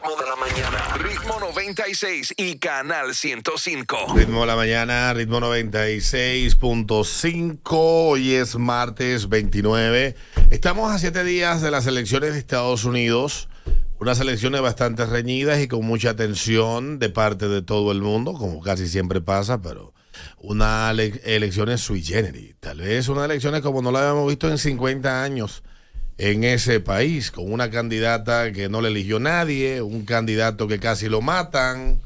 Ritmo de la mañana. Ritmo 96 y Canal 105. Ritmo de la mañana, ritmo 96.5. Hoy es martes 29. Estamos a 7 días de las elecciones de Estados Unidos. Unas elecciones bastante reñidas y con mucha tensión de parte de todo el mundo, como casi siempre pasa, pero unas elecciones sui generis. Tal vez unas elecciones como no la habíamos visto en 50 años en ese país, con una candidata que no le eligió nadie, un candidato que casi lo matan,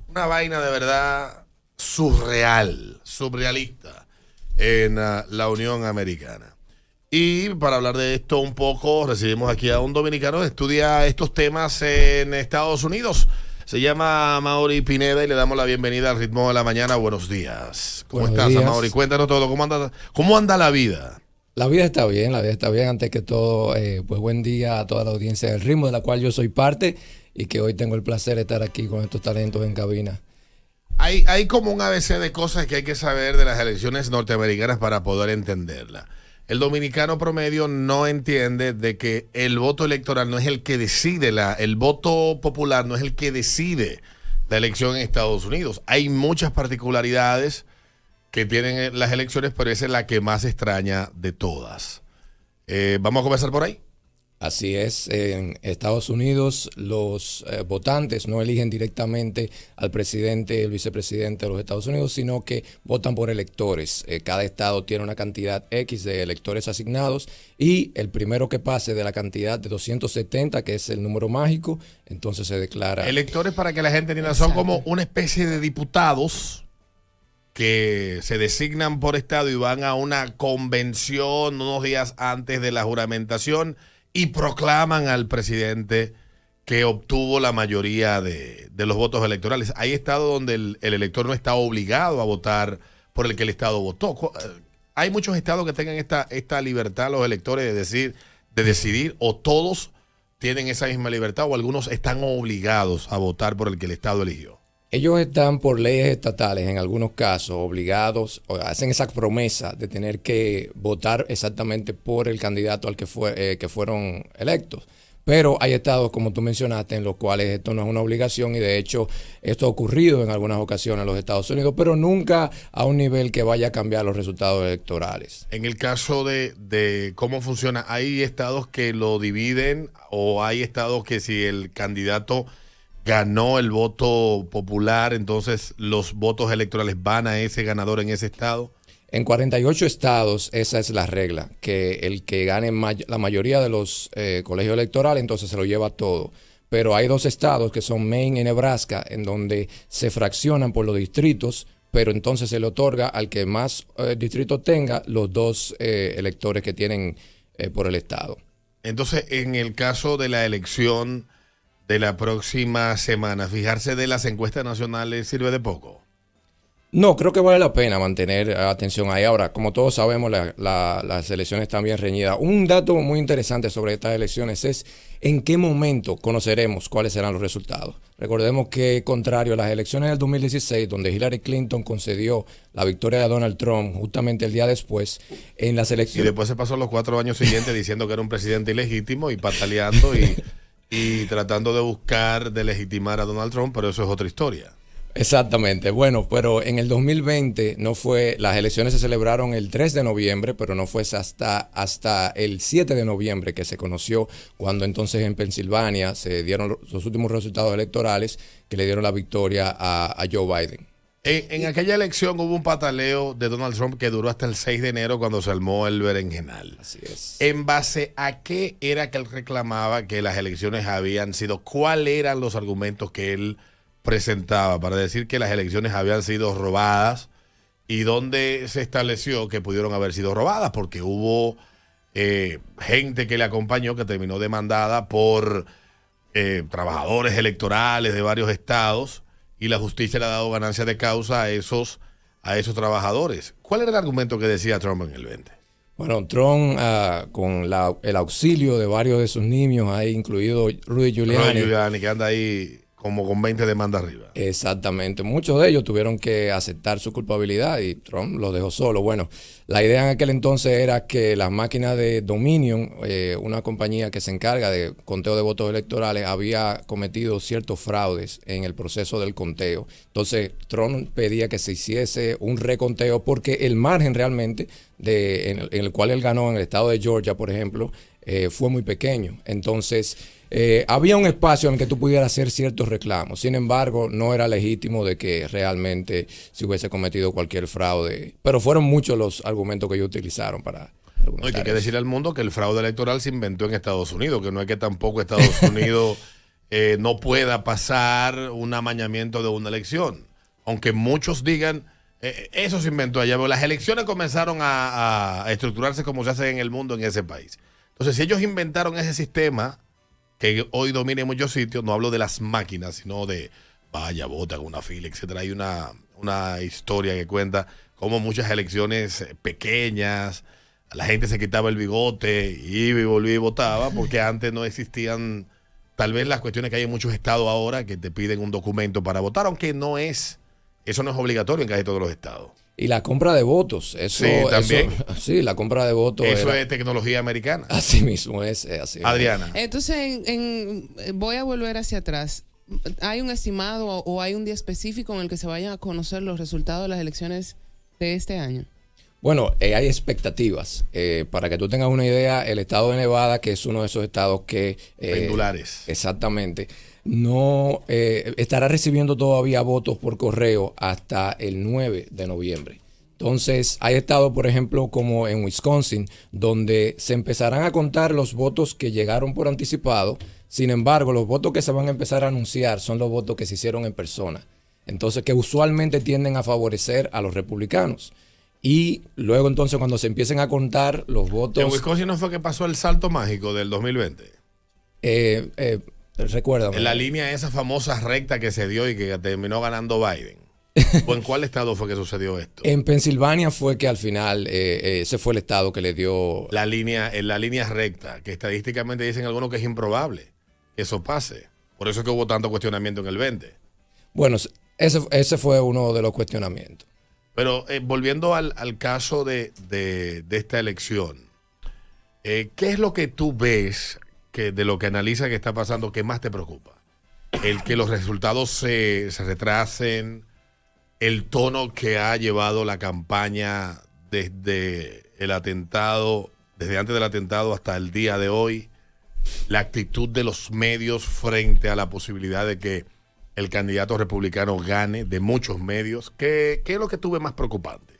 una vaina de verdad surrealista en la Unión Americana. Y para hablar de esto un poco, recibimos aquí a un dominicano que estudia estos temas en Estados Unidos. Se llama Mauri Pineda y le damos la bienvenida al Ritmo de la Mañana. Buenos días. ¿Cómo estás, Mauri? Cuéntanos todo. ¿Cómo anda la vida? La vida está bien, Antes que todo, pues buen día a toda la audiencia del Ritmo, de la cual yo soy parte y que hoy tengo el placer de estar aquí con estos talentos en cabina. Hay como un ABC de cosas que hay que saber de las elecciones norteamericanas para poder entenderla. El dominicano promedio no entiende de que el voto electoral no es el que decide, el voto popular no es el que decide la elección en Estados Unidos. Hay muchas particularidades que tienen las elecciones, pero esa es la que más extraña de todas. Vamos a comenzar por ahí. Así es, en Estados Unidos los votantes no eligen directamente al presidente y el vicepresidente de los Estados Unidos, sino que votan por electores. Cada estado tiene una cantidad X de electores asignados y el primero que pase de la cantidad de 270, que es el número mágico, entonces se declara. Electores, para que la gente entienda, son como una especie de diputados que se designan por estado y van a una convención unos días antes de la juramentación y proclaman al presidente que obtuvo la mayoría de los votos electorales. Hay estados donde el elector no está obligado a votar por el que el estado votó. Hay muchos estados que tengan esta libertad, los electores, de decidir, o todos tienen esa misma libertad, o algunos están obligados a votar por el que el estado eligió. Ellos están por leyes estatales, en algunos casos, obligados, o hacen esa promesa de tener que votar exactamente por el candidato al que fueron electos. Pero hay estados, como tú mencionaste, en los cuales esto no es una obligación y de hecho esto ha ocurrido en algunas ocasiones en los Estados Unidos, pero nunca a un nivel que vaya a cambiar los resultados electorales. En el caso de cómo funciona, ¿hay estados que lo dividen o hay estados que si el candidato ganó el voto popular, entonces los votos electorales van a ese ganador en ese estado? En 48 estados esa es la regla, que el que gane la mayoría de los colegios electorales entonces se lo lleva todo. Pero hay 2 estados que son Maine y Nebraska, en donde se fraccionan por los distritos, pero entonces se le otorga al que más distritos tenga los 2 electores que tienen por el estado. Entonces, en el caso de la elección de la próxima semana, ¿fijarse de las encuestas nacionales sirve de poco? No, creo que vale la pena mantener atención ahí. Ahora, como todos sabemos, las elecciones están bien reñidas. Un dato muy interesante sobre estas elecciones es en qué momento conoceremos cuáles serán los resultados. Recordemos que, contrario a las elecciones del 2016, donde Hillary Clinton concedió la victoria a Donald Trump justamente el día después, en las elecciones... Y después se pasó los 4 años siguientes diciendo que era un presidente ilegítimo y pataleando y tratando de buscar de legitimar a Donald Trump, pero eso es otra historia. Exactamente. Bueno, pero en el 2020 las elecciones se celebraron el 3 de noviembre, pero no fue hasta el 7 de noviembre que se conoció, cuando entonces en Pensilvania se dieron los últimos resultados electorales que le dieron la victoria a Joe Biden. En aquella elección hubo un pataleo de Donald Trump que duró hasta el 6 de enero cuando se armó el berenjenal. Así es. ¿En base a qué era que él reclamaba que las elecciones habían sido? ¿Cuáles eran los argumentos que él presentaba para decir que las elecciones habían sido robadas? ¿Y dónde se estableció que pudieron haber sido robadas? Porque hubo gente que le acompañó que terminó demandada por trabajadores electorales de varios estados, y la justicia le ha dado ganancia de causa a esos trabajadores. ¿Cuál era el argumento que decía Trump en el 20? Bueno, Trump, con el auxilio de varios de sus niños, ha incluido Rudy Giuliani, que anda ahí como con 20 demandas arriba. Exactamente. Muchos de ellos tuvieron que aceptar su culpabilidad y Trump los dejó solo. Bueno, la idea en aquel entonces era que las máquinas de Dominion, una compañía que se encarga de conteo de votos electorales, había cometido ciertos fraudes en el proceso del conteo. Entonces, Trump pedía que se hiciese un reconteo porque el margen realmente en el cual él ganó en el estado de Georgia, por ejemplo, fue muy pequeño. Entonces, había un espacio en el que tú pudieras hacer ciertos reclamos. Sin embargo, no era legítimo de que realmente se hubiese cometido cualquier fraude. Pero fueron muchos los argumentos que ellos utilizaron para No, hay que decir al mundo que el fraude electoral se inventó en Estados Unidos, que no es que tampoco Estados Unidos no pueda pasar un amañamiento de una elección. Aunque muchos digan, eso se inventó allá, pero las elecciones comenzaron a estructurarse como se hace en el mundo en ese país. Entonces, si ellos inventaron ese sistema que hoy domina en muchos sitios, no hablo de las máquinas, sino de vaya, vota en una fila, etcétera. Hay una historia que cuenta cómo muchas elecciones pequeñas, la gente se quitaba el bigote, iba y volvía y votaba, porque antes no existían tal vez las cuestiones que hay en muchos estados ahora que te piden un documento para votar, aunque eso no es obligatorio en casi todos los estados. Y la compra de votos, eso sí, también. Sí, la compra de votos. Eso es tecnología americana. Así mismo es así. Adriana. Entonces, voy a volver hacia atrás. ¿Hay un estimado o hay un día específico en el que se vayan a conocer los resultados de las elecciones de este año? Bueno, hay expectativas. Para que tú tengas una idea, el estado de Nevada, que es uno de esos estados que... pendulares. Exactamente. No estará recibiendo todavía votos por correo hasta el 9 de noviembre. Entonces, hay estados, por ejemplo, como en Wisconsin, donde se empezarán a contar los votos que llegaron por anticipado. Sin embargo, los votos que se van a empezar a anunciar son los votos que se hicieron en persona. Entonces, que usualmente tienden a favorecer a los republicanos. Y luego, entonces, cuando se empiecen a contar los votos... ¿En Wisconsin no fue que pasó el salto mágico del 2020? Recuérdame. En la línea esa famosa recta que se dio y que terminó ganando Biden. ¿O en cuál estado fue que sucedió esto? En Pensilvania fue que al final ese fue el estado que le dio... La línea recta, que estadísticamente dicen algunos que es improbable que eso pase. Por eso es que hubo tanto cuestionamiento en el 20. Bueno, ese fue uno de los cuestionamientos. Pero volviendo al caso de esta elección, ¿qué es lo que tú ves de lo que analiza que está pasando que más te preocupa? El que los resultados se retrasen, el tono que ha llevado la campaña desde el atentado, desde antes del atentado hasta el día de hoy, la actitud de los medios frente a la posibilidad de que el candidato republicano gane, de muchos medios. ¿Qué es lo que tuve más preocupante?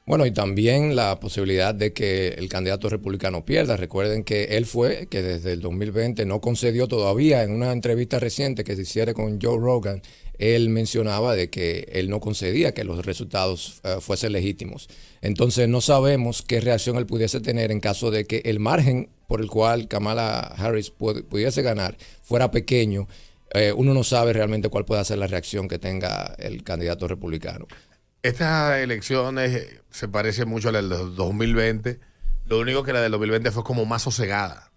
Bueno, y también la posibilidad de que el candidato republicano pierda. Recuerden que él fue, que desde el 2020 no concedió todavía, en una entrevista reciente que se hiciera con Joe Rogan, él mencionaba de que él no concedía que los resultados fuesen legítimos. Entonces no sabemos qué reacción él pudiese tener en caso de que el margen por el cual Kamala Harris pudiese ganar fuera pequeño. Uno no sabe realmente cuál puede ser la reacción que tenga el candidato republicano. Estas elecciones se parecen mucho a las del 2020. Lo único que la del 2020 fue como más sosegada.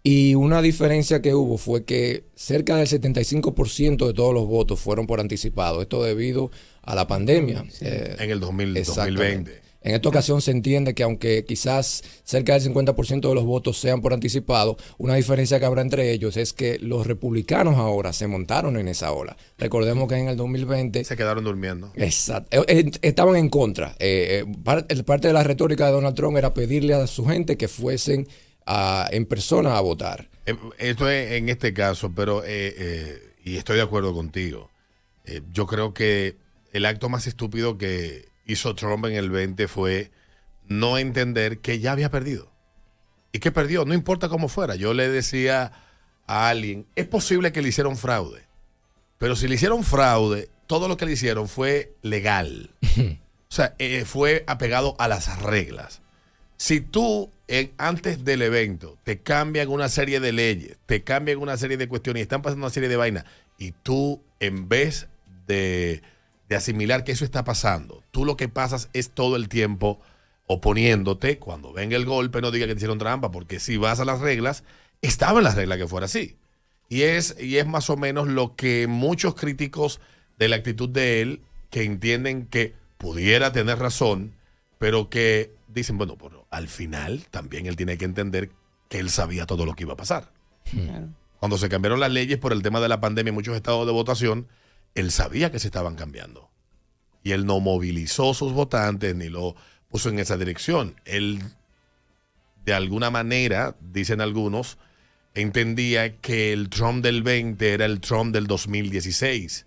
Y una diferencia que hubo fue que cerca del 75% de todos los votos fueron por anticipado. Esto debido a la pandemia. Sí. En el 2020. En esta ocasión se entiende que aunque quizás cerca del 50% de los votos sean por anticipado, una diferencia que habrá entre ellos es que los republicanos ahora se montaron en esa ola. Recordemos que en el 2020... se quedaron durmiendo. Exacto. Estaban en contra. Parte de la retórica de Donald Trump era pedirle a su gente que fuesen en persona a votar. Esto es en este caso, pero y estoy de acuerdo contigo. Yo creo que el acto más estúpido que hizo Trump en el 20 fue no entender que ya había perdido. Y que perdió, no importa cómo fuera. Yo le decía a alguien, es posible que le hicieron fraude, pero si le hicieron fraude, todo lo que le hicieron fue legal. O sea, fue apegado a las reglas. Si tú antes del evento te cambian una serie de leyes, te cambian una serie de cuestiones y están pasando una serie de vainas, y tú en vez de asimilar que eso está pasando, tú lo que pasas es todo el tiempo oponiéndote. Cuando venga el golpe no diga que te hicieron trampa, porque si vas a las reglas, estaba en las reglas que fuera así. Y es más o menos lo que muchos críticos de la actitud de él, que entienden que pudiera tener razón, pero que dicen, bueno, pero al final también él tiene que entender que él sabía todo lo que iba a pasar. Claro. Cuando se cambiaron las leyes por el tema de la pandemia en muchos estados de votación, él sabía que se estaban cambiando. Y él no movilizó sus votantes ni lo puso en esa dirección. Él, de alguna manera, dicen algunos, entendía que el Trump del 20 era el Trump del 2016.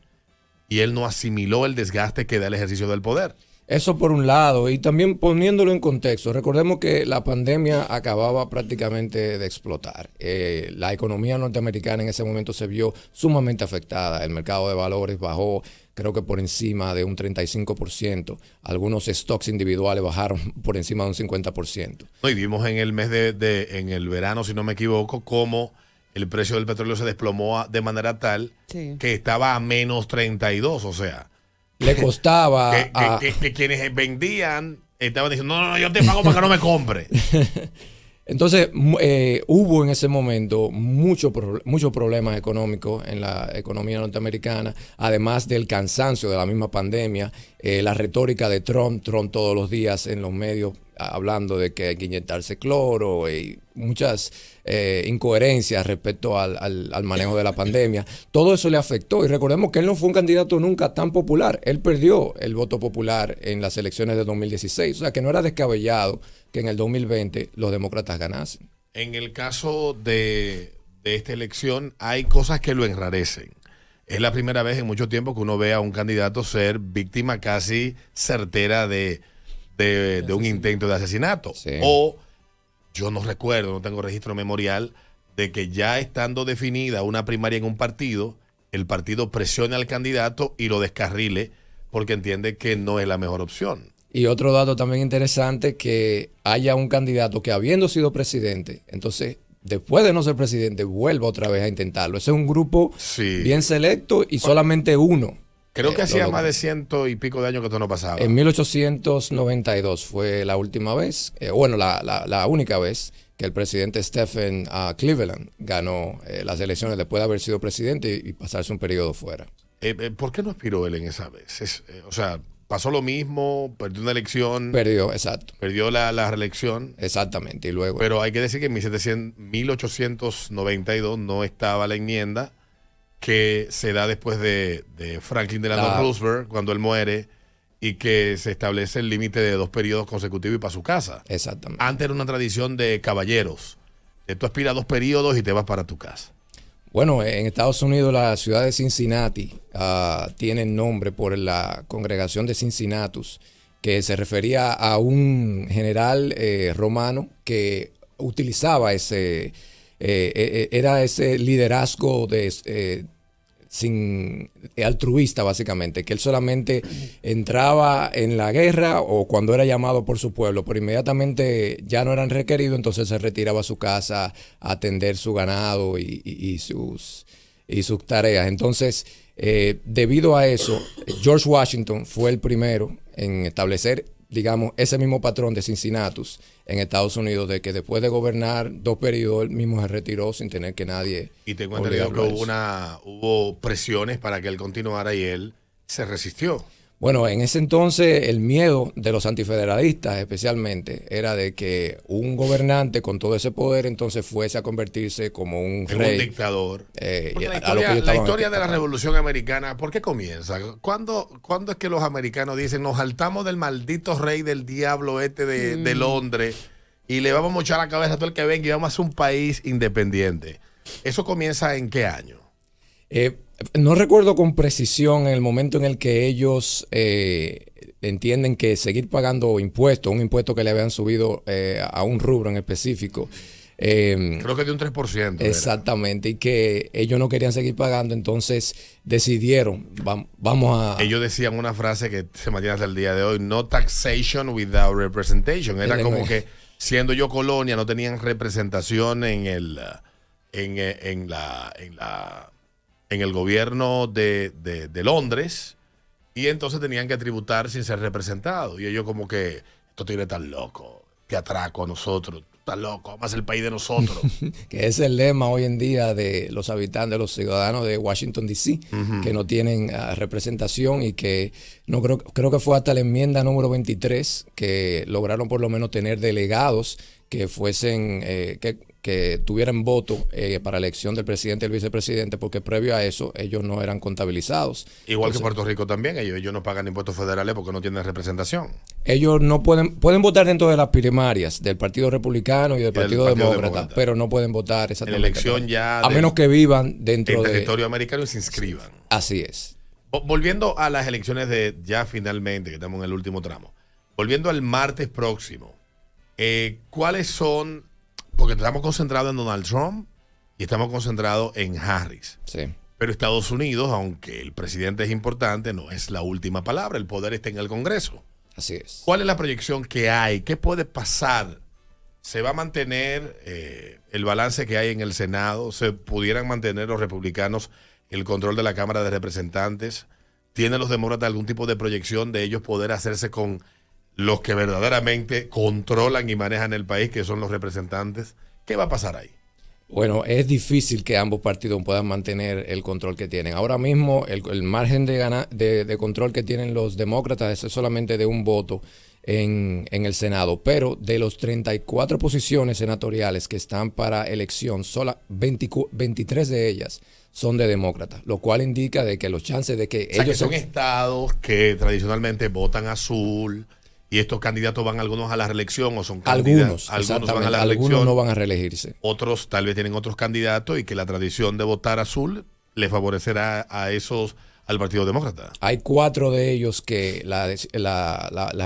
Y él no asimiló el desgaste que da el ejercicio del poder. Eso por un lado, y también poniéndolo en contexto, recordemos que la pandemia acababa prácticamente de explotar. La economía norteamericana en ese momento se vio sumamente afectada. El mercado de valores bajó, creo que por encima de un 35%. Algunos stocks individuales bajaron por encima de un 50%. No, y vimos en el mes en el verano, si no me equivoco, cómo el precio del petróleo se desplomó de manera tal que estaba a menos 32, o sea... Le costaba que quienes vendían estaban diciendo, no, yo te pago para que no me compre. Entonces, hubo en ese momento muchos problemas económicos en la economía norteamericana, además del cansancio de la misma pandemia, la retórica de Trump todos los días en los medios hablando de que hay que inyectarse cloro y muchas incoherencias respecto al manejo de la pandemia. Todo eso le afectó y recordemos que él no fue un candidato nunca tan popular. Él perdió el voto popular en las elecciones de 2016, o sea que no era descabellado que en el 2020 los demócratas ganasen. En el caso de esta elección hay cosas que lo enrarecen. Es la primera vez en mucho tiempo que uno ve a un candidato ser víctima casi certera de un intento de asesinato. Sí. O yo no recuerdo, no tengo registro memorial de que ya estando definida una primaria en un partido, el partido presione al candidato y lo descarrile porque entiende que no es la mejor opción. Y otro dato también interesante, que haya un candidato que habiendo sido presidente, entonces después de no ser presidente, vuelva otra vez a intentarlo. Ese es un grupo bien selecto y solamente uno. Creo que hacía más de 100 y pico de años que esto no pasaba. En 1892 fue la última vez, la única vez que el presidente Stephen Cleveland ganó las elecciones después de haber sido presidente y pasarse un periodo fuera. ¿Por qué no aspiró él en esa vez? Pasó lo mismo, perdió una elección. Perdió, exacto. Perdió la reelección. Exactamente, y luego. Pero hay que decir que en 1892 no estaba la enmienda que se da después de Franklin Delano Roosevelt, cuando él muere, y que se establece el límite de 2 periodos consecutivos y para su casa. Exactamente. Antes era una tradición de caballeros. Tú aspiras 2 periodos y te vas para tu casa. Bueno, en Estados Unidos la ciudad de Cincinnati tiene nombre por la congregación de Cincinnatus, que se refería a un general romano que utilizaba era ese liderazgo altruista, básicamente, que él solamente entraba en la guerra o cuando era llamado por su pueblo, pero inmediatamente ya no eran requeridos, entonces se retiraba a su casa a atender su ganado y sus tareas. Entonces, debido a eso, George Washington fue el primero en establecer, digamos, ese mismo patrón de Cincinnatus en Estados Unidos, de que después de gobernar 2 periodos, él mismo se retiró sin tener que nadie. Y tengo entendido que hubo presiones para que él continuara y él se resistió. Bueno, en ese entonces el miedo de los antifederalistas especialmente era de que un gobernante con todo ese poder entonces fuese a convertirse como un rey. Un dictador. La historia de la Revolución Americana, ¿por qué comienza? ¿Cuándo es que los americanos dicen, nos saltamos del maldito rey del diablo de Londres y le vamos a echar la cabeza a todo el que venga y vamos a ser un país independiente? ¿Eso comienza en qué año? No recuerdo con precisión el momento en el que ellos entienden que seguir pagando impuestos, un impuesto que le habían subido a un rubro en específico. Creo que de un 3%. Exactamente, y que ellos no querían seguir pagando, entonces decidieron, vamos a... Ellos decían una frase que se mantiene hasta el día de hoy, no taxation without representation. Era como que siendo yo colonia no tenían representación en el gobierno de Londres, y entonces tenían que tributar sin ser representados. Y ellos como que, esto tiene tan loco, que atraco a nosotros. está loco, más el país de nosotros. Que es el lema hoy en día de los habitantes, los ciudadanos de Washington, D.C., que no tienen representación y que no creo que fue hasta la enmienda número 23 que lograron por lo menos tener delegados que fuesen, que tuvieran voto para elección del presidente y el vicepresidente, porque previo a eso ellos no eran contabilizados. Igual que Puerto Rico también, ellos no pagan impuestos federales porque no tienen representación. Ellos no pueden votar dentro de las primarias del Partido Republicano y del Partido Demócrata, pero no pueden votar exactamente. En elección ya. A menos que vivan dentro del territorio americano y se inscriban. Así es. Volviendo a las elecciones de ya finalmente, que estamos en el último tramo. Volviendo al martes próximo, ¿cuáles son? Porque estamos concentrados en Donald Trump y estamos concentrados en Harris. Sí. Pero Estados Unidos, aunque el presidente es importante, no es la última palabra. El poder está en el Congreso. Así es. ¿Cuál es la proyección que hay? ¿Qué puede pasar? ¿Se va a mantener el balance que hay en el Senado? ¿Se pudieran mantener los republicanos el control de la Cámara de Representantes? ¿Tienen los demócratas algún tipo de proyección de ellos poder hacerse con los que verdaderamente controlan y manejan el país, que son los representantes? ¿Qué va a pasar ahí? Bueno, es difícil que ambos partidos puedan mantener el control que tienen. Ahora mismo el margen de control que tienen los demócratas es solamente de un voto en el Senado, pero de los 34 posiciones senatoriales que están para elección, 23 de ellas son de demócratas, lo cual indica de que los chances de que ellos... son estados que tradicionalmente votan azul, y estos candidatos van algunos a la reelección o son candidatos. Algunos van a la reelección. Algunos no van a reelegirse. Otros tal vez tienen otros candidatos y que la tradición de votar azul le favorecerá a esos, al Partido Demócrata. Hay 4 de ellos que las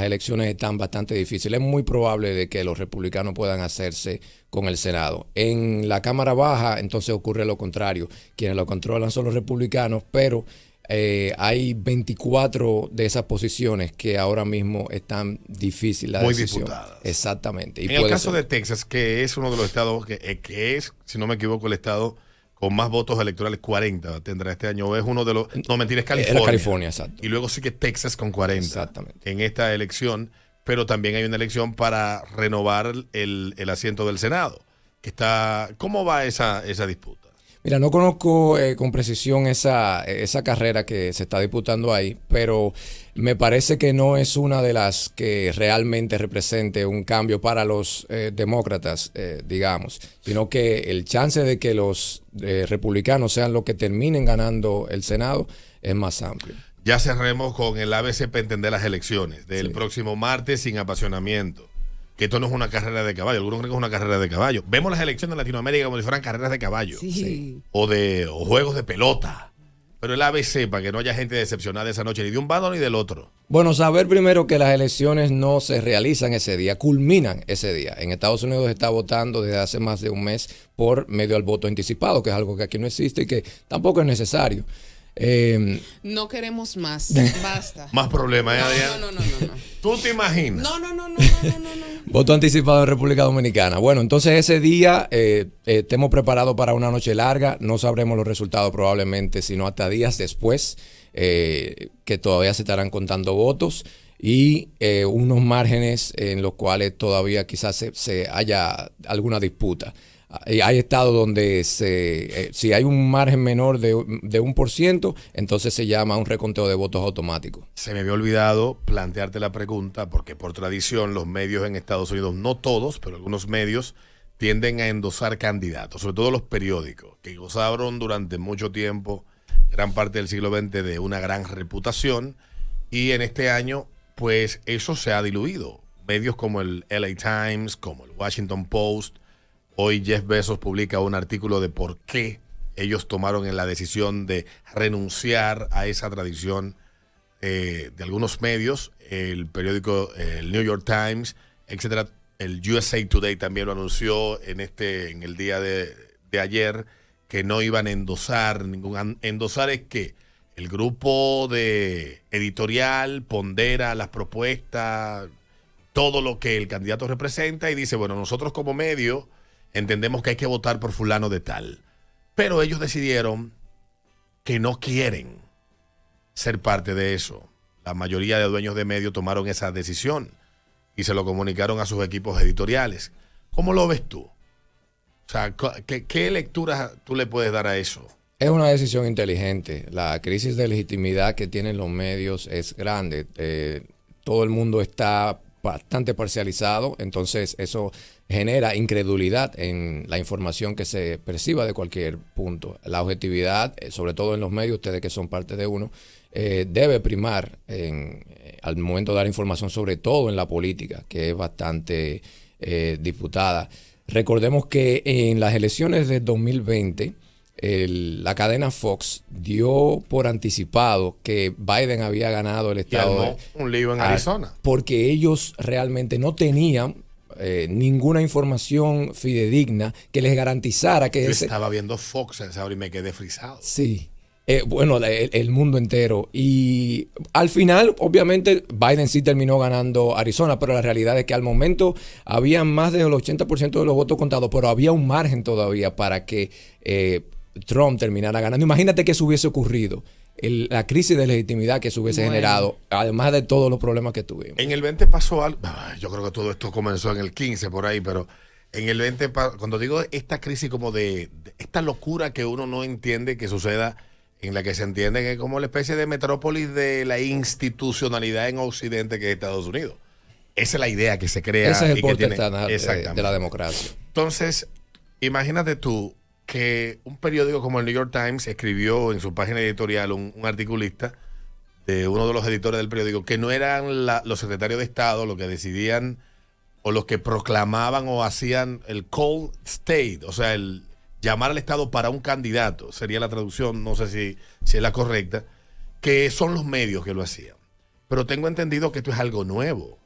elecciones están bastante difíciles. Es muy probable de que los republicanos puedan hacerse con el Senado. En la Cámara Baja, entonces ocurre lo contrario. Quienes lo controlan son los republicanos, pero hay 24 de esas posiciones que ahora mismo están difíciles la muy decisión. Disputadas. Exactamente. Y en el caso de Texas, que es uno de los estados que es, si no me equivoco, el estado con más votos electorales, 40 tendrá este año. Es uno de los... No, mentira, es California. Era California, exacto. Y luego sí que Texas con 40. Exactamente. En esta elección, pero también hay una elección para renovar el asiento del Senado. Que está, ¿cómo va esa disputa? Mira, no conozco con precisión esa carrera que se está disputando ahí, pero me parece que no es una de las que realmente represente un cambio para los demócratas, digamos, sino que el chance de que los republicanos sean los que terminen ganando el Senado es más amplio. Ya cerremos con el ABC para entender las elecciones del próximo martes sin apasionamiento. Que esto no es una carrera de caballo. Algunos creen que es una carrera de caballo. Vemos las elecciones en Latinoamérica como si fueran carreras de caballo. Sí. O juegos de pelota. Pero el ABC, para que no haya gente decepcionada esa noche, ni de un bando ni del otro. Bueno, saber primero que las elecciones no se realizan ese día, culminan ese día. En Estados Unidos se está votando desde hace más de un mes por medio del voto anticipado, que es algo que aquí no existe y que tampoco es necesario. No queremos más. Basta. Más problemas, Adrián. No. ¿Tú te imaginas? No. Voto anticipado en República Dominicana. Bueno, entonces ese día estemos preparados para una noche larga. No sabremos los resultados probablemente, sino hasta días después, que todavía se estarán contando votos y unos márgenes en los cuales todavía quizás se haya alguna disputa. Hay estados donde si hay un margen menor de 1%, entonces se llama un reconteo de votos automático. Se me había olvidado plantearte la pregunta, porque por tradición los medios en Estados Unidos, no todos, pero algunos medios, tienden a endosar candidatos, sobre todo los periódicos, que gozaron durante mucho tiempo, gran parte del siglo XX, de una gran reputación, y en este año, pues eso se ha diluido. Medios como el LA Times, como el Washington Post. Hoy Jeff Bezos publica un artículo de por qué ellos tomaron la decisión de renunciar a esa tradición de algunos medios, el periódico el New York Times, etcétera. El USA Today también lo anunció en el día de ayer, que no iban a endosar endosar es que el grupo de editorial pondera las propuestas, todo lo que el candidato representa y dice, bueno, nosotros como medio entendemos que hay que votar por fulano de tal. Pero ellos decidieron que no quieren ser parte de eso. La mayoría de dueños de medios tomaron esa decisión y se lo comunicaron a sus equipos editoriales. ¿Cómo lo ves tú? O sea, ¿qué lecturas tú le puedes dar a eso? Es una decisión inteligente. La crisis de legitimidad que tienen los medios es grande. Todo el mundo está bastante parcializado, entonces eso genera incredulidad en la información que se perciba de cualquier punto. La objetividad, sobre todo en los medios, ustedes que son parte de uno, debe primar al momento de dar información, sobre todo en la política, que es bastante disputada. Recordemos que en las elecciones de 2020, la cadena Fox dio por anticipado que Biden había ganado el estado. Un lío en Arizona. Porque ellos realmente no tenían ninguna información fidedigna que les garantizara que Yo estaba viendo Fox a esa hora y me quedé frisado. Sí. Bueno, el mundo entero. Y al final, obviamente, Biden sí terminó ganando Arizona, pero la realidad es que al momento había más del 80% de los votos contados, pero había un margen todavía para que Trump terminara ganando. Imagínate que eso hubiese ocurrido, la crisis de legitimidad que se hubiese generado, además de todos los problemas que tuvimos. En el 20 pasó algo, yo creo que todo esto comenzó en el 15 por ahí, pero en el 20, cuando digo esta crisis como de esta locura que uno no entiende que suceda, en la que se entiende que es como la especie de metrópolis de la institucionalidad en Occidente que es Estados Unidos. Esa es la idea que se crea. Ese es el y que porte tiene, de la democracia. Entonces, imagínate tú que un periódico como el New York Times escribió en su página editorial un articulista de uno de los editores del periódico que no eran los secretarios de Estado los que decidían o los que proclamaban o hacían el call state, o sea, el llamar al Estado para un candidato, sería la traducción, no sé si es la correcta, que son los medios que lo hacían. Pero tengo entendido que esto es algo nuevo.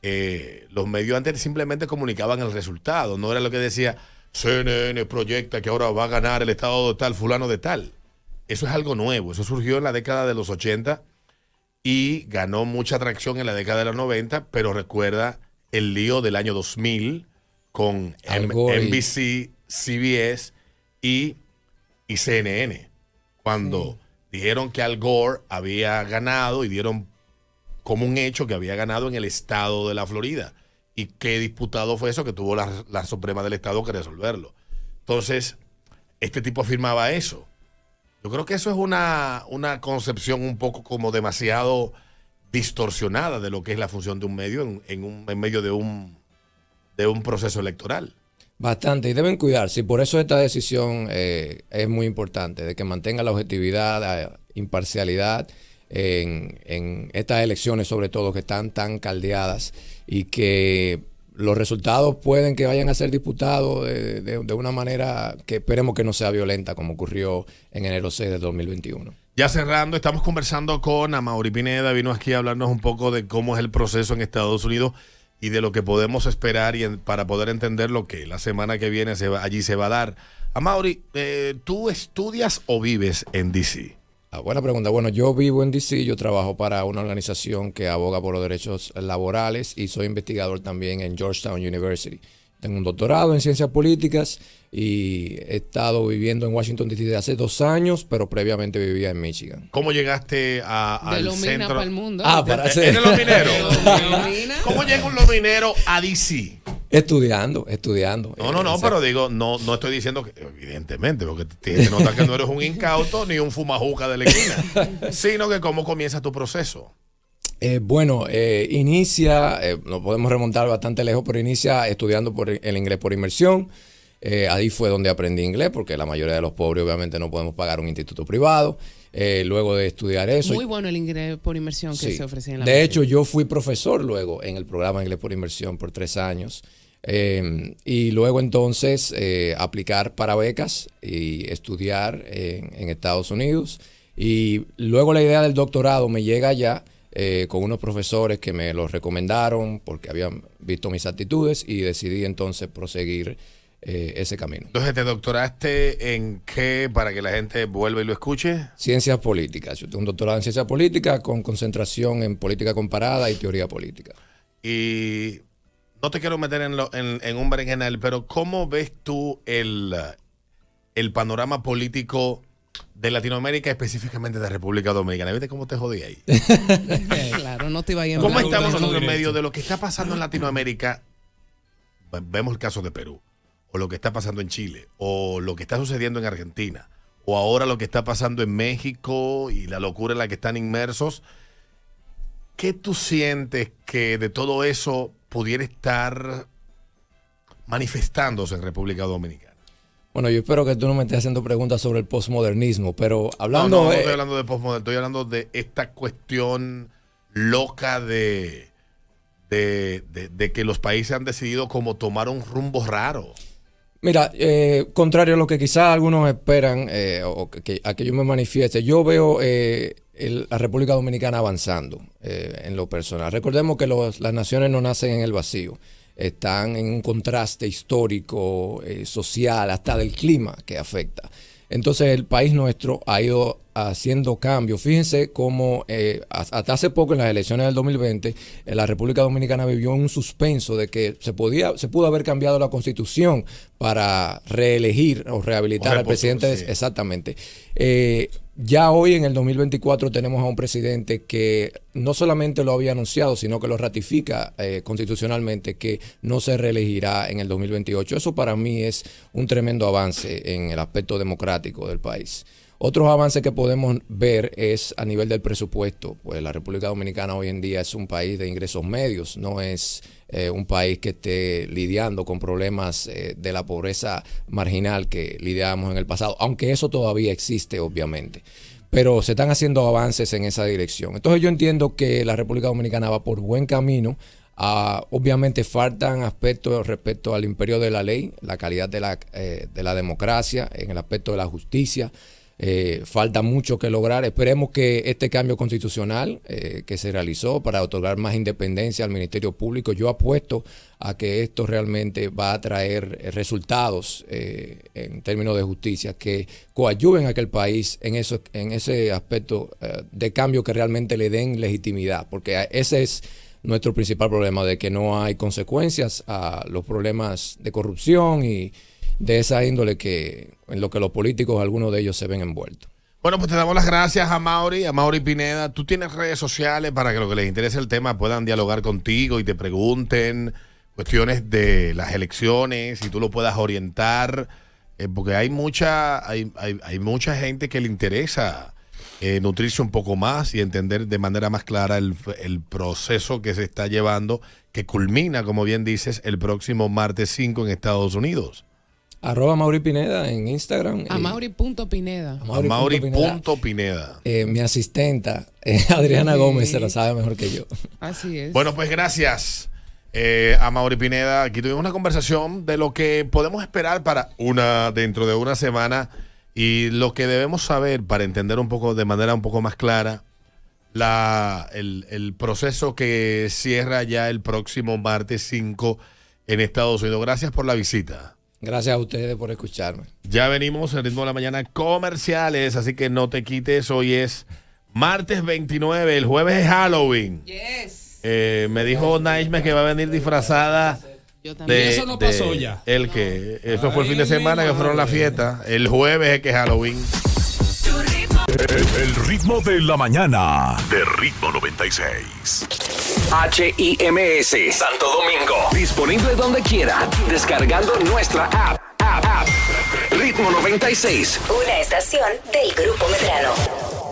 Los medios antes simplemente comunicaban el resultado, no era lo que decía CNN proyecta que ahora va a ganar el estado de tal, fulano de tal. Eso es algo nuevo, eso surgió en la década de los 80 y ganó mucha atracción en la década de los 90, pero recuerda el lío del año 2000 con NBC, CBS y CNN, cuando dijeron que Al Gore había ganado y dieron como un hecho que había ganado en el estado de la Florida. ¿Y qué disputado fue eso? Que tuvo la Suprema del Estado que resolverlo. Entonces, este tipo afirmaba eso. Yo creo que eso es una concepción un poco como demasiado distorsionada de lo que es la función de un medio en medio de un proceso electoral. Bastante, y deben cuidarse. Y por eso esta decisión es muy importante, de que mantenga la objetividad, la imparcialidad en estas elecciones, sobre todo, que están tan caldeadas, y que los resultados pueden que vayan a ser disputados de una manera que esperemos que no sea violenta, como ocurrió en enero 6 de 2021. Ya cerrando, estamos conversando con Amaury Pineda, vino aquí a hablarnos un poco de cómo es el proceso en Estados Unidos y de lo que podemos esperar para poder entender lo que la semana que viene allí se va a dar. Amaury, ¿tú estudias o vives en D.C.? Buena pregunta. Bueno, yo vivo en D.C., yo trabajo para una organización que aboga por los derechos laborales y soy investigador también en Georgetown University. Tengo un doctorado en ciencias políticas y he estado viviendo en Washington, D.C. desde hace 2 años, pero previamente vivía en Michigan. ¿Cómo llegaste al Lomina centro? para el mundo. Para hacer. ¿Eres lominero? Lomina. ¿Cómo llega un lominero a D.C.? Estudiando. No, pero digo, no estoy diciendo que, evidentemente, porque te nota que no eres un incauto ni un fumajuca de la esquina, sino que cómo comienza tu proceso. Inicia, nos podemos remontar bastante lejos, pero inicia estudiando el inglés por inmersión. Ahí fue donde aprendí inglés, porque la mayoría de los pobres obviamente no podemos pagar un instituto privado. Luego de estudiar eso. Muy bueno el inglés por inmersión que se ofrecía en la De hecho, yo fui profesor luego en el programa de inglés por inmersión por 3 años. Y luego entonces aplicar para becas y estudiar en Estados Unidos. Y luego la idea del doctorado me llega allá con unos profesores que me los recomendaron porque habían visto mis actitudes y decidí entonces proseguir ese camino. Entonces, ¿te doctoraste en qué para que la gente vuelva y lo escuche? Ciencias políticas. Yo tengo un doctorado en ciencias políticas con concentración en política comparada y teoría política. Y no te quiero meter en un berenjenal, pero ¿cómo ves tú el panorama político de Latinoamérica, específicamente de República Dominicana? ¿Viste cómo te jodí ahí? Claro, no te iba a ir. ¿Cómo estamos nosotros en medio de lo que está pasando en Latinoamérica vemos el caso de Perú, o lo que está pasando en Chile, o lo que está sucediendo en Argentina, o ahora lo que está pasando en México y la locura en la que están inmersos, ¿qué tú sientes que de todo eso pudiera estar manifestándose en República Dominicana? Bueno, yo espero que tú no me estés haciendo preguntas sobre el posmodernismo, pero hablando... No estoy hablando de posmodernismo, estoy hablando de esta cuestión loca de que los países han decidido como tomar un rumbo raro. Mira, contrario a lo que quizás algunos esperan a que yo me manifieste, yo veo la República Dominicana avanzando en lo personal. Recordemos que las naciones no nacen en el vacío, están en un contraste histórico, social, hasta del clima que afecta. Entonces el país nuestro ha ido haciendo cambios. Fíjense cómo hasta hace poco en las elecciones del 2020 la República Dominicana vivió un suspenso de que se pudo haber cambiado la Constitución para reelegir o rehabilitar al presidente. Sí. Exactamente. Ya hoy en el 2024 tenemos a un presidente que no solamente lo había anunciado, sino que lo ratifica constitucionalmente, que no se reelegirá en el 2028. Eso para mí es un tremendo avance en el aspecto democrático del país. Otros avances que podemos ver es a nivel del presupuesto. Pues la República Dominicana hoy en día es un país de ingresos medios, no es un país que esté lidiando con problemas de la pobreza marginal que lidiábamos en el pasado, aunque eso todavía existe, obviamente. Pero se están haciendo avances en esa dirección. Entonces yo entiendo que la República Dominicana va por buen camino. Obviamente faltan aspectos respecto al imperio de la ley, la calidad de la democracia, en el aspecto de la justicia. Falta mucho que lograr. Esperemos que este cambio constitucional que se realizó para otorgar más independencia al Ministerio Público, yo apuesto a que esto realmente va a traer resultados en términos de justicia que coadyuven a que el país en ese aspecto de cambio que realmente le den legitimidad, porque ese es nuestro principal problema, de que no hay consecuencias a los problemas de corrupción y de esa índole en lo que los políticos, algunos de ellos, se ven envueltos. Bueno, pues te damos las gracias a Mauri Pineda. Tú tienes redes sociales para que los que les interese el tema puedan dialogar contigo y te pregunten cuestiones de las elecciones y tú lo puedas orientar, porque hay mucha gente que le interesa nutrirse un poco más y entender de manera más clara el proceso que se está llevando, que culmina, como bien dices, el próximo martes 5 en Estados Unidos. @Mauri Pineda en Instagram. Mauri.Pineda. Mauri.Pineda. Mi asistenta, Adriana Gómez, se lo sabe mejor que yo. Así es. Bueno, pues gracias a Mauri Pineda. Aquí tuvimos una conversación de lo que podemos esperar para dentro de una semana y lo que debemos saber para entender un poco, de manera un poco más clara, el proceso que cierra ya el próximo martes 5 en Estados Unidos. Gracias por la visita. Gracias a ustedes por escucharme. Ya venimos en Ritmo de la Mañana comerciales, así que no te quites. Hoy es martes 29, el jueves es Halloween. Yes. Me dijo Naishme que va a venir disfrazada. Yo también. Eso no pasó ya. Eso fue el fin de semana que fueron la fiesta. El jueves es que es Halloween. El ritmo de la mañana de Ritmo 96. HIMS Santo Domingo. Disponible donde quiera. Descargando nuestra app. Ritmo 96. Una estación del Grupo Medrano.